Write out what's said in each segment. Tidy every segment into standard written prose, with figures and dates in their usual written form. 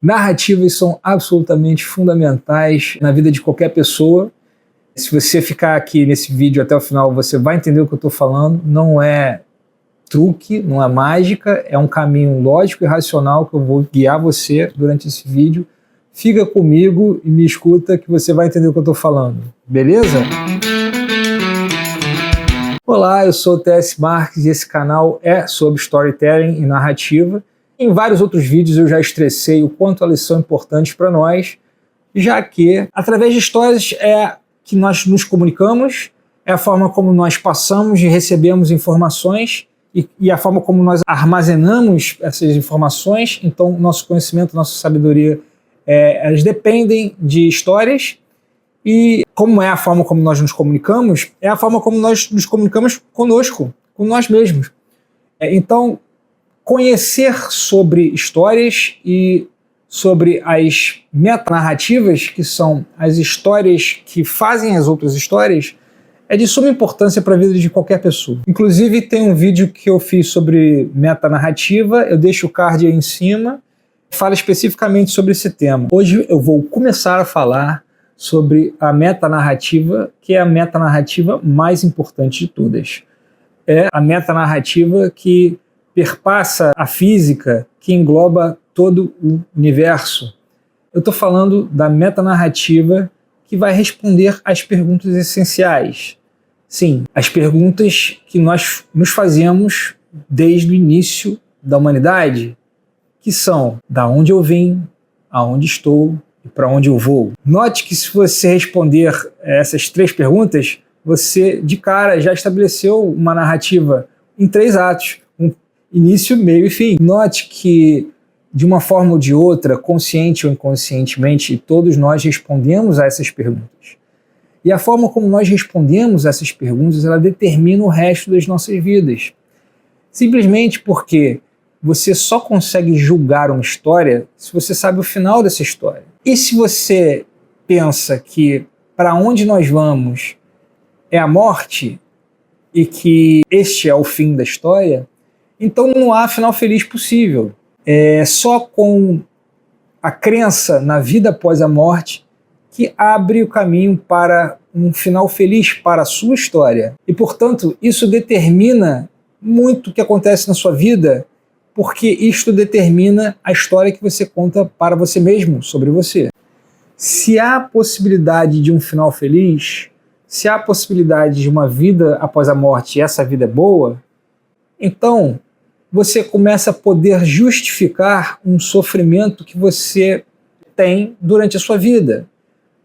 Narrativas são absolutamente fundamentais na vida de qualquer pessoa. Se você ficar aqui nesse vídeo até o final, você vai entender o que eu estou falando. Não é truque, não é mágica, é um caminho lógico e racional que eu vou guiar você durante esse vídeo. Fica comigo e me escuta que você vai entender o que eu estou falando, beleza? Olá, eu sou o TS Marques e esse canal é sobre storytelling e narrativa. Em vários outros vídeos eu já estressei o quanto elas são importantes para nós, já que através de histórias é que nós nos comunicamos, é a forma como nós passamos e recebemos informações e a forma como nós armazenamos essas informações. Então nosso conhecimento, nossa sabedoria, elas dependem de histórias. E como é a forma como nós nos comunicamos, é a forma como nós nos comunicamos conosco, com nós mesmos. Então, conhecer sobre histórias e sobre as metanarrativas, que são as histórias que fazem as outras histórias, é de suma importância para a vida de qualquer pessoa. Inclusive, tem um vídeo que eu fiz sobre metanarrativa, eu deixo o card aí em cima, fala especificamente sobre esse tema. Hoje eu vou começar a falar sobre a metanarrativa, que é a metanarrativa mais importante de todas. É a metanarrativa que perpassa a física, que engloba todo o universo. Eu estou falando da metanarrativa que vai responder às perguntas essenciais. Sim, as perguntas que nós nos fazemos desde o início da humanidade, que são: da onde eu vim, aonde estou e para onde eu vou. Note que se você responder essas três perguntas, você de cara já estabeleceu uma narrativa em 3 atos. Início, meio e fim. Note que, de uma forma ou de outra, consciente ou inconscientemente, todos nós respondemos a essas perguntas. E a forma como nós respondemos a essas perguntas, ela determina o resto das nossas vidas. Simplesmente porque você só consegue julgar uma história se você sabe o final dessa história. E se você pensa que para onde nós vamos é a morte e que este é o fim da história, então não há final feliz possível. Só com a crença na vida após a morte que abre o caminho para um final feliz para a sua história. E, portanto, isso determina muito o que acontece na sua vida, porque isto determina a história que você conta para você mesmo sobre você. Se há possibilidade de um final feliz, se há possibilidade de uma vida após a morte e essa vida é boa, então você começa a poder justificar um sofrimento que você tem durante a sua vida.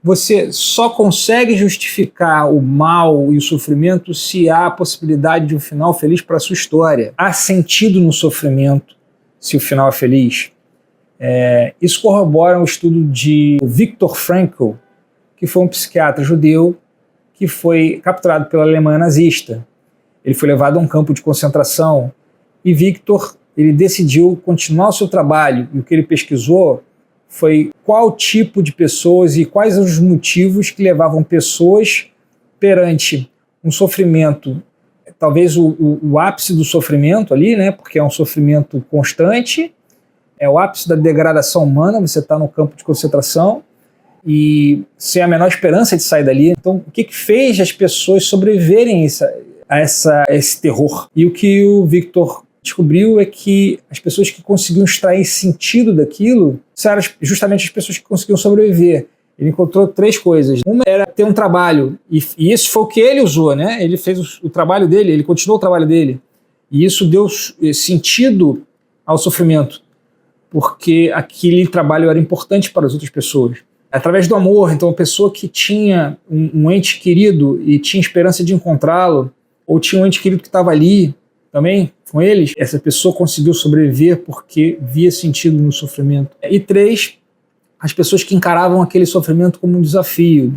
Você só consegue justificar o mal e o sofrimento se há a possibilidade de um final feliz para a sua história. Há sentido no sofrimento se o final é feliz. Isso corrobora um estudo de Viktor Frankl, que foi um psiquiatra judeu que foi capturado pela Alemanha nazista. Ele foi levado a um campo de concentração e Viktor, ele decidiu continuar o seu trabalho, e o que ele pesquisou foi qual tipo de pessoas e quais os motivos que levavam pessoas perante um sofrimento, talvez o ápice do sofrimento ali, né, porque é um sofrimento constante, é o ápice da degradação humana, você está no campo de concentração e sem a menor esperança de sair dali. Então, o que fez as pessoas sobreviverem a esse terror? E o que o Viktor descobriu é que as pessoas que conseguiam extrair sentido daquilo eram justamente as pessoas que conseguiam sobreviver. Ele encontrou 3 coisas. Uma era ter um trabalho, e isso foi o que ele usou, né? Ele fez o trabalho dele, ele continuou o trabalho dele, e isso deu sentido ao sofrimento, porque aquele trabalho era importante para as outras pessoas. Através do amor, então a pessoa que tinha um ente querido e tinha esperança de encontrá-lo, ou tinha um ente querido que estava ali também com eles, essa pessoa conseguiu sobreviver porque via sentido no sofrimento. E 3, as pessoas que encaravam aquele sofrimento como um desafio.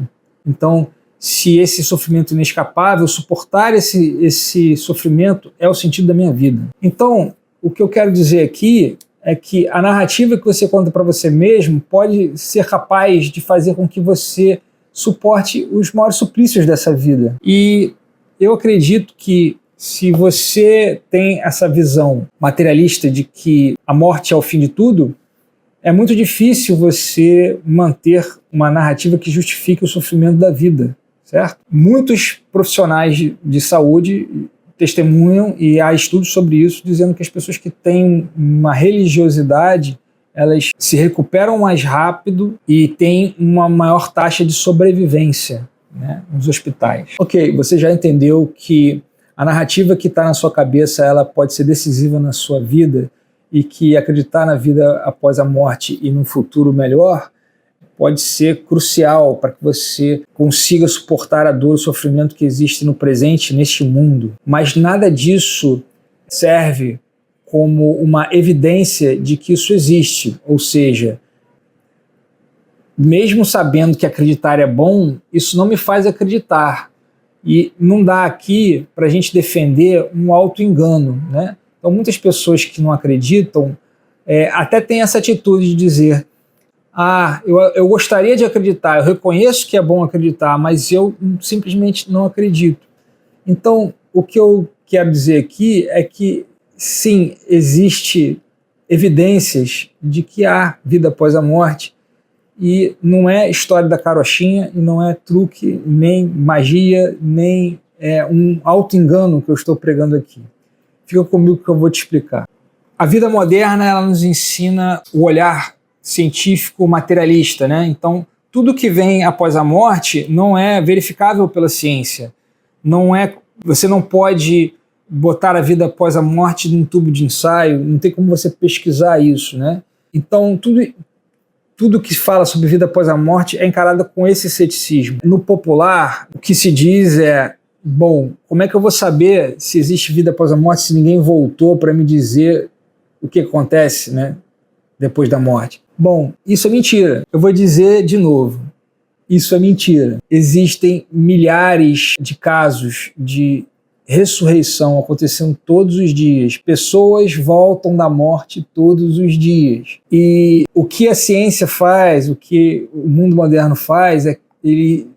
Então, se esse sofrimento inescapável, suportar esse sofrimento é o sentido da minha vida. Então, o que eu quero dizer aqui é que a narrativa que você conta para você mesmo pode ser capaz de fazer com que você suporte os maiores suplícios dessa vida. E eu acredito que se você tem essa visão materialista de que a morte é o fim de tudo, é muito difícil você manter uma narrativa que justifique o sofrimento da vida, certo? Muitos profissionais de saúde testemunham, e há estudos sobre isso, dizendo que as pessoas que têm uma religiosidade, elas se recuperam mais rápido e têm uma maior taxa de sobrevivência, né, nos hospitais. Ok, você já entendeu que a narrativa que está na sua cabeça, ela pode ser decisiva na sua vida, e que acreditar na vida após a morte e num futuro melhor pode ser crucial para que você consiga suportar a dor e o sofrimento que existe no presente, neste mundo. Mas nada disso serve como uma evidência de que isso existe. Ou seja, mesmo sabendo que acreditar é bom, isso não me faz acreditar. E não dá aqui para a gente defender um auto-engano, né? Então muitas pessoas que não acreditam até têm essa atitude de dizer: eu gostaria de acreditar, eu reconheço que é bom acreditar, mas eu simplesmente não acredito. Então, o que eu quero dizer aqui é que, sim, existe evidências de que há vida após a morte, e não é história da carochinha, e não é truque, nem magia, nem um auto-engano que eu estou pregando aqui. Fica comigo que eu vou te explicar. A vida moderna, ela nos ensina o olhar científico materialista, né? Então, tudo que vem após a morte não é verificável pela ciência. Você não pode botar a vida após a morte num tubo de ensaio, não tem como você pesquisar isso, né? Então, tudo que fala sobre vida após a morte é encarado com esse ceticismo. No popular, o que se diz é: bom, como é que eu vou saber se existe vida após a morte se ninguém voltou para me dizer o que acontece, né, depois da morte? Bom, isso é mentira. Eu vou dizer de novo, isso é mentira. Existem milhares de casos de ressurreição acontecendo todos os dias. Pessoas voltam da morte todos os dias. E o que a ciência faz, o que o mundo moderno faz, é que ele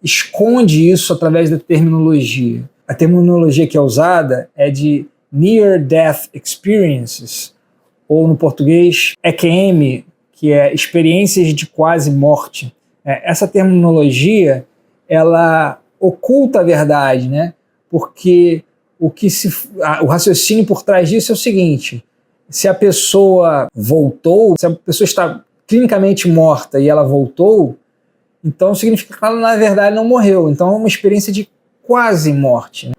esconde isso através da terminologia. A terminologia que é usada é de Near Death Experiences, ou no português, EQM, que é experiências de quase morte. Essa terminologia, ela oculta a verdade, né? Porque o raciocínio por trás disso é o seguinte: se a pessoa voltou, se a pessoa está clinicamente morta e ela voltou, então significa que ela na verdade não morreu. Então é uma experiência de quase morte, né?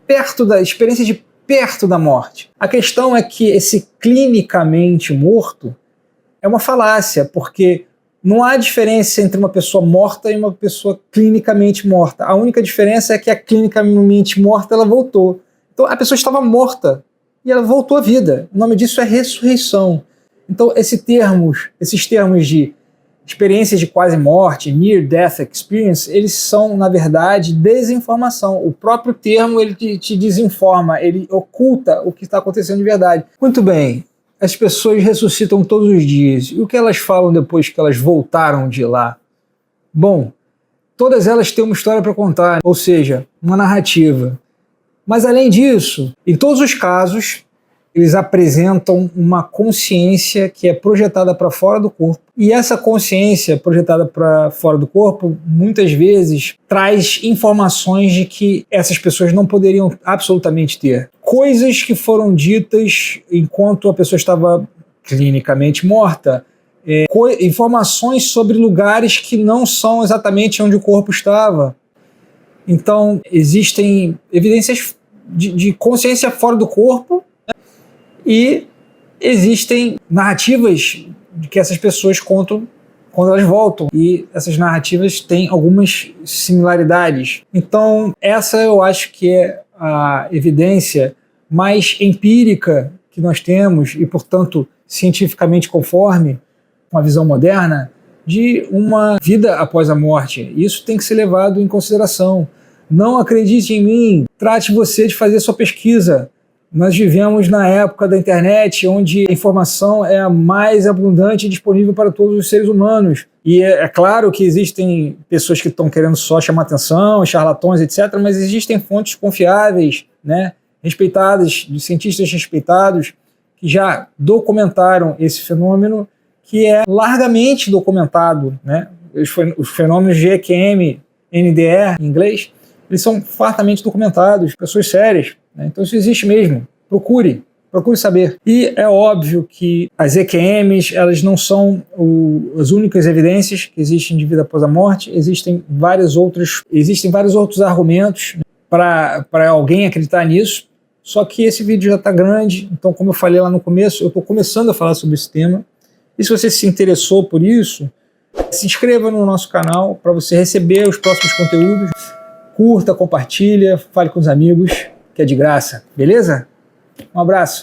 Experiência de perto da morte. A questão é que esse clinicamente morto é uma falácia, porque não há diferença entre uma pessoa morta e uma pessoa clinicamente morta. A única diferença é que a clinicamente morta, ela voltou. Então a pessoa estava morta e ela voltou à vida. O nome disso é ressurreição. Então esses termos de experiências de quase morte, Near Death Experience, eles são, na verdade, desinformação. O próprio termo, ele te desinforma, ele oculta o que está acontecendo de verdade. Muito bem, as pessoas ressuscitam todos os dias. E o que elas falam depois que elas voltaram de lá? Bom, todas elas têm uma história para contar, ou seja, uma narrativa. Mas além disso, em todos os casos, eles apresentam uma consciência que é projetada para fora do corpo. E essa consciência projetada para fora do corpo, muitas vezes, traz informações de que essas pessoas não poderiam absolutamente ter. Coisas que foram ditas enquanto a pessoa estava clinicamente morta. Informações sobre lugares que não são exatamente onde o corpo estava. Então, existem evidências de consciência fora do corpo, e existem narrativas de que essas pessoas contam quando elas voltam, e essas narrativas têm algumas similaridades. Então essa eu acho que é a evidência mais empírica que nós temos, e portanto cientificamente conforme com a visão moderna, de uma vida após a morte. Isso tem que ser levado em consideração. Não acredite em mim, trate você de fazer sua pesquisa. Nós vivemos na época da internet, onde a informação é a mais abundante e disponível para todos os seres humanos. E é claro que existem pessoas que estão querendo só chamar atenção, charlatões, etc., mas existem fontes confiáveis, né, respeitadas, de cientistas respeitados, que já documentaram esse fenômeno, que é largamente documentado, né? Os fenômenos de EQM, NDR em inglês, eles são fartamente documentados, pessoas sérias, né? Então isso existe mesmo. Procure saber. E é óbvio que as EQMs, elas não são as únicas evidências que existem de vida após a morte, existem vários outros argumentos para alguém acreditar nisso, só que esse vídeo já está grande, então como eu falei lá no começo, eu estou começando a falar sobre esse tema, e se você se interessou por isso, se inscreva no nosso canal para você receber os próximos conteúdos, curta, compartilha, fale com os amigos, que é de graça, beleza? Um abraço.